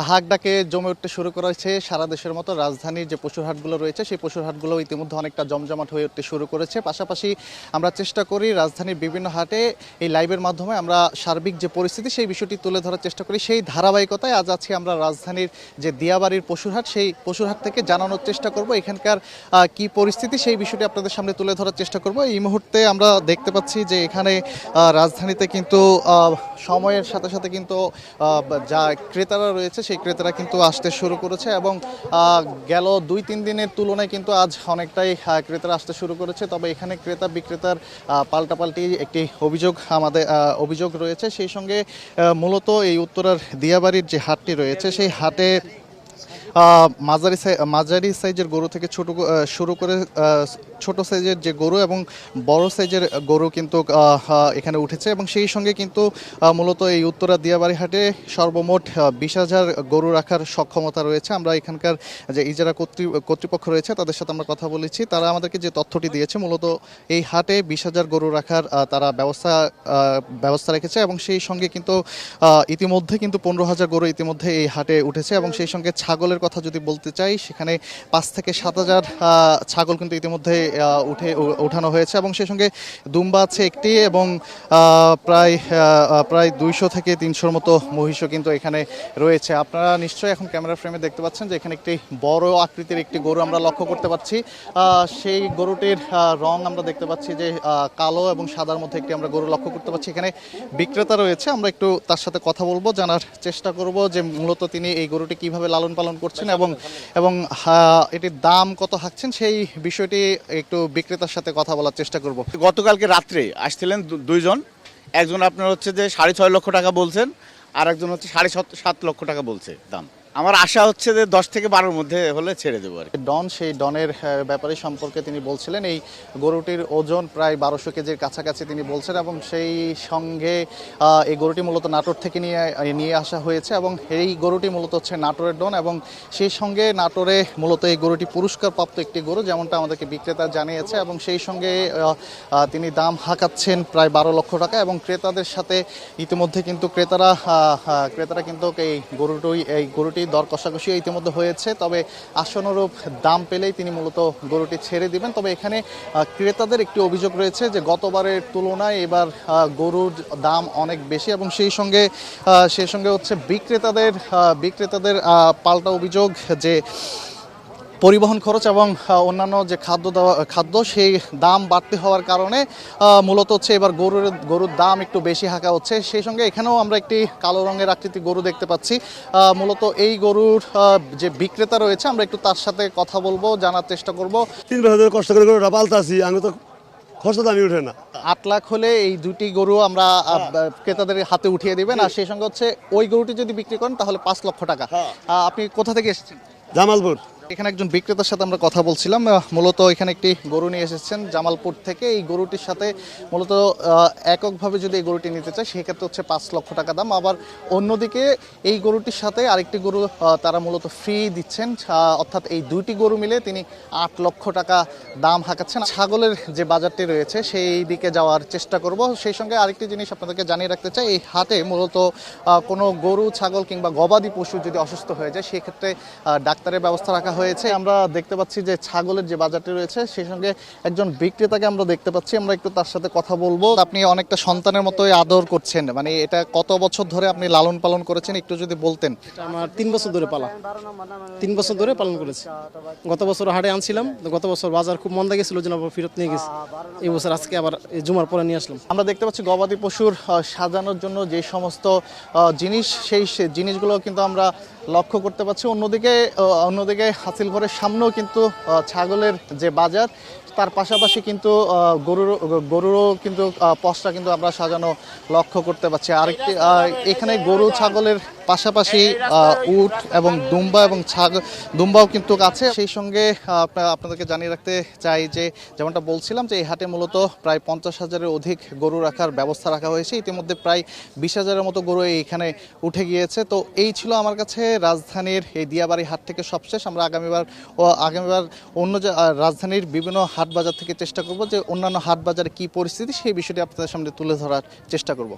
হাঁক ডাকে জমে উঠতে শুরু করেছে সারা দেশের মতো রাজধানীর যে পশুর হাটগুলো রয়েছে সেই পশুর হাটগুলো ইতিমধ্যে অনেকটা জমজমাট হয়ে উঠতে শুরু করেছে। পাশাপাশি আমরা চেষ্টা করি রাজধানীর বিভিন্ন হাটে এই লাইভের মাধ্যমে আমরা সার্বিক যে পরিস্থিতি সেই বিষয়টি তুলে ধরার চেষ্টা করি। সেই ধারাবাহিকতায় আজ আছি আমরা রাজধানীর যে দিয়াবাড়ির পশুর হাট, সেই পশুর হাট থেকে জানানোর চেষ্টা করব এখানকার কি পরিস্থিতি সেই বিষয়টি আপনাদের সামনে তুলে ধরার চেষ্টা করব। এই মুহূর্তে আমরা দেখতে পাচ্ছি যে এখানে রাজধানীতে কিন্তু সময়ের সাথে সাথে কিন্তু যা ক্রেতারা রয়েছে সেই ক্রেতারা কিন্তু আসতে শুরু করেছে এবং গেল 2-3 দিনের তুলনায় কিন্তু আজ অনেকটাই ক্রেতারা আসতে শুরু করেছে। তবে এখানে ক্রেতা বিক্রেতার পাল্টাপাল্টি একটি অভিযোগ রয়েছে। সেই সঙ্গে মূলত এই উত্তরার দিয়াবাড়ির যে হাটটি রয়েছে সেই হাটে মাঝারি সাইজের গরু থেকে শুরু করে ছোট সাইজের যে গরু এবং বড় সাইজের গরু কিন্তু এখানে উঠেছে এবং সেই সঙ্গে কিন্তু মূলত এই উত্তরা দিয়াবাড়ি হাটে সর্বমোট 20,000 গরু রাখার সক্ষমতা রয়েছে। আমরা এখানকার যে ইজারা কর্তৃপক্ষ রয়েছে তাদের সাথে আমরা কথা বলেছি, তারা আমাদেরকে যে তথ্যটি দিয়েছে মূলত এই হাটে 20,000 গরু রাখার তারা ব্যবস্থা রেখেছে এবং সেই সঙ্গে কিন্তু ইতিমধ্যে কিন্তু 15,000 গরু ইতিমধ্যে এই হাটে উঠেছে এবং সেই সঙ্গে ছাগলের কথা যদি বলতে চাই সেখানে 5 থেকে 7,000 ছাগল কিন্তু ইতিমধ্যে উঠানো হয়েছে এবং সেই সঙ্গে দুম্বা আছে একটি এবং প্রায় 200 থেকে 300-র মতো মহিষও কিন্তু এখানে রয়েছে। আপনারা নিশ্চয়ই এখন ক্যামেরা ফ্রেমে দেখতে পাচ্ছেন যে এখানে একটি বড় আকৃতির একটি গরু আমরা লক্ষ্য করতে পারছি। সেই গরুটির রং আমরা দেখতে পাচ্ছি যে কালো এবং সাদার মধ্যে একটি আমরা গরু লক্ষ্য করতে পারছি। এখানে বিক্রেতা রয়েছে, আমরা একটু তার সাথে কথা বলবো, জানার চেষ্টা করব যে মূলত তিনি এই গরুটি কিভাবে লালন পালন করছেন এবং এটির দাম কত হাঁকছেন সেই বিষয়টি একটু বিক্রেতার সাথে কথা বলার চেষ্টা করব। গতকালকে রাত্রে আসছিলেন দুইজন, একজন আপনার হচ্ছে যে 6.5 লক্ষ টাকা বলছেন আর একজন হচ্ছে 7.5 লক্ষ টাকা বলছে দাম। আমার আশা হচ্ছে যে 10 থেকে 12-র মধ্যে হলে ছেড়ে দেবো আর কি। সেই ডনের ব্যাপারে সম্পর্কে তিনি বলছিলেন এই গরুটির ওজন প্রায় 1200 কেজির কাছাকাছি তিনি বলছেন এবং সেই সঙ্গে এই গরুটি মূলত নাটোর থেকে নিয়ে আসা হয়েছে এবং এই গরুটি মূলত হচ্ছে নাটোরের ডন এবং সেই সঙ্গে নাটোরে মূলত এই গরুটি পুরস্কারপ্রাপ্ত একটি গরু যেমনটা আমাদেরকে বিক্রেতা জানিয়েছে এবং সেই সঙ্গে তিনি দাম হাঁকাচ্ছেন প্রায় 12 লক্ষ টাকা এবং ক্রেতাদের সাথে ইতিমধ্যে কিন্তু ক্রেতারা কিন্তু এই গরুটি দর কষাকষি ইতিমধ্যে হয়েছে। তবে আশানুরূপ দাম পেলেই তিনি মূলত গরুটি ছেড়ে দিবেন। তবে এখানে ক্রেতাদের একটি অভিযোগ রয়েছে যে গতবারের তুলনায় এবার গরুর দাম অনেক বেশি এবং সেই সঙ্গে হচ্ছে বিক্রেতাদের পাল্টা অভিযোগ যে পরিবহন খরচ এবং অন্যান্য যে খাদ্য সেই দাম বাড়তি হওয়ার কারণে মূলত হচ্ছে এবার গরুর দাম একটু বেশি হাঁকা হচ্ছে। সেই সঙ্গে এখানেও আমরা একটি কালো রঙের আকৃতি গরু দেখতে পাচ্ছি। মূলত এই গরুর যে বিক্রেতা রয়েছে আমরা একটু তার সাথে কথা বলবো, জানার চেষ্টা করব। 3 বছর কষ্ট করে গরুটা পালতাছি, আমি তো খরচ দামি উঠে না। 8 লাখ হলে এই দুটি গরু আমরা ক্রেতাদের হাতে উঠিয়ে দিবেন আর সেই সঙ্গে হচ্ছে ওই গরুটি যদি বিক্রি করেন তাহলে 5 লক্ষ টাকা। আপনি কোথা থেকে এসেছেন? জামালপুর। এখানে একজন বিক্রেতার সাথে আমরা কথা বলছিলাম, মূলত এখানে একটি গরু নিয়ে এসেছেন জামালপুর থেকে। এই গরুটির সাথে মূলত এককভাবে যদি এই গরুটি নিতে চায় সেক্ষেত্রে হচ্ছে 5 লক্ষ টাকা দাম। আবার অন্যদিকে এই গরুটির সাথে আরেকটি গরু তারা মূলত ফ্রি দিচ্ছেন, অর্থাৎ এই দুইটি গরু মিলে তিনি 8 লক্ষ টাকা দাম হাঁকাচ্ছেন। ছাগলের যে বাজারটি রয়েছে সেই দিকে যাওয়ার চেষ্টা করব। সেই সঙ্গে আরেকটি জিনিস আপনাদেরকে জানিয়ে রাখতে চাই, এই হাটে মূলত কোনো গরু ছাগল কিংবা গবাদি পশু যদি অসুস্থ হয়ে যায় সেক্ষেত্রে ডাক্তারের ব্যবস্থা রাখা হয়েছে। আমরা দেখতে পাচ্ছি যে ছাগলের যে বাজারটি রয়েছে সেই সঙ্গে একজন বিক্রেতাকে আমরা দেখতে পাচ্ছি, আমরা একটু তার সাথে কথা বলবো। আপনি অনেকটা সন্তানের মতোই আদর করছেন, মানে এটা কত বছর ধরে আপনি লালন পালন করেছেন একটু যদি বলতেন। আমার 3 বছর ধরে 3 বছর ধরে পালন করেছি। গত বছর হাটে আনছিলাম, গত বছর বাজার খুব মন্দা গেছিল জন্য ফেরত নিয়ে গেছি। এই বছর আজকে আবার জুমার পরে নিয়ে আসলাম। আমরা দেখতে পাচ্ছি গবাদি পশুর সাজানোর জন্য যে সমস্ত জিনিস সেই জিনিসগুলো কিন্তু আমরা লক্ষ্য করতে পারছি। অন্যদিকে হাসিল ঘরের সামনেও কিন্তু ছাগলের যে বাজার তার পাশাপাশি কিন্তু গরুরও কিন্তু পশটা কিন্তু আমরা সাজানো লক্ষ্য করতে পারছি। আরেকটি এখানে গরু ছাগলের পাশাপাশি উট এবং দুম্বাও কিন্তু আছে। সেই সঙ্গে আপনাদেরকে জানিয়ে রাখতে চাই যে যেমনটা বলছিলাম যে এই হাটে মূলত প্রায় 50,000-এর অধিক গরু রাখার ব্যবস্থা রাখা হয়েছে। ইতিমধ্যে প্রায় 20,000-এর মতো গরু এইখানে উঠে গিয়েছে। তো এই ছিল আমার কাছে রাজধানীর এই দিয়াবাড়ি হাট থেকে সবশেষ। আমরা আগামীবার অন্য রাজধানীর বিভিন্ন হাট বাজার থেকে চেষ্টা করব যে অন্যান্য হাট বাজারে কি পরিস্থিতি সেই বিষয়টি আপনাদের সামনে তুলে ধরার চেষ্টা করব।